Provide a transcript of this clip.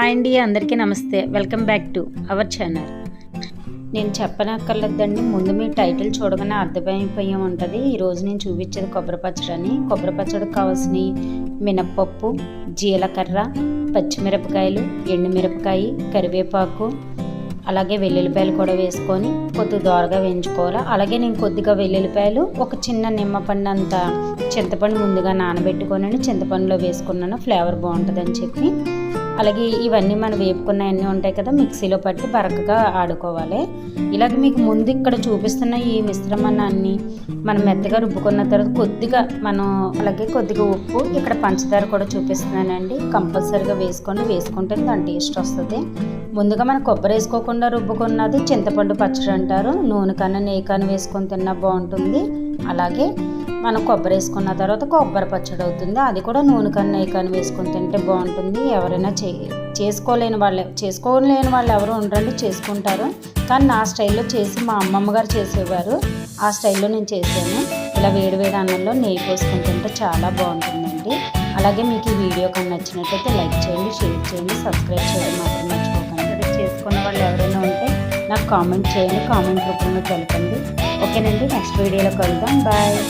Hi అండి, అందరికీ నమస్తే. Welcome back to our channel. నేను చెప్పనక్కర్లేదండి, ముందు మీ టైటిల్ చూడగానే అర్థమైపోయి ఉంటుంది. ఈరోజు నేను చూపించేది కొబ్బరి పచ్చడి అని. కొబ్బరి పచ్చడికి కావాల్సిన మినప్పప్పు, జీలకర్ర, పచ్చిమిరపకాయలు, ఎండుమిరపకాయ, కరివేపాకు, అలాగే వెల్లుల్లిపాయలు కూడా వేసుకొని కొద్దిగా దోరగా వేయించుకోవాలి. అలాగే నేను కొద్దిగా వెల్లుల్లిపాయలు, ఒక చిన్న నిమ్మపండు అంత చింతపండు ముందుగా నానబెట్టుకొని చింతపండులో వేసుకున్నాను, ఫ్లేవర్ బాగుంటుందని చెప్పి. అలాగే ఇవన్నీ మనం వేపుకున్నవన్నీ ఉంటాయి కదా, మిక్సీలో పట్టి బరకగా ఆడుకోవాలి. ఇలాగ మీకు ముందు ఇక్కడ చూపిస్తున్న ఈ మిశ్రమాన్ని మనం మెత్తగా రుబ్బుకున్న తర్వాత కొద్దిగా అలాగే కొద్దిగా ఉప్పు, ఇక్కడ పంచదార కూడా చూపిస్తున్నానండి. కంపల్సరీగా వేసుకుంటే దాని టేస్ట్ వస్తుంది. ముందుగా మనం కొబ్బరి వేసుకోకుండా రుబ్బుకున్నది చింతపండు పచ్చడి అంటారు. నూనె కన్నా నెయ్యి కన్నా వేసుకొని తిన్నా బాగుంటుంది. అలాగే మనం కొబ్బరి వేసుకున్న తర్వాత కొబ్బరి పచ్చడి అవుతుంది. అది కూడా నూనె కన్నా నెయ్యి కన్నా వేసుకొని తింటే బాగుంటుంది. ఎవరైనా చేసుకోలేని వాళ్ళు ఎవరు ఉండరండి, చేసుకుంటారు. కానీ నా స్టైల్లో చేసి మా అమ్మమ్మ గారు చేసేవారు, ఆ స్టైల్లో నేను చేశాను. ఇలా వేడివేడి అన్నంలో నెయ్యి పోసుకొని తింటే చాలా బాగుంటుందండి. అలాగే మీకు ఈ వీడియో కానీ నచ్చినట్లయితే లైక్ చేయండి, షేర్ చేయండి, సబ్స్క్రైబ్ చేయడం మాత్రం మర్చిపోకండి. చేసుకున్న వాళ్ళు ఎవరైనా ఉంటే నాకు కామెంట్ చేయండి, కామెంట్ రూపంలో తెలపండి. ఓకేనండి, నెక్స్ట్ వీడియోలో కలుద్దాం. బాయ్.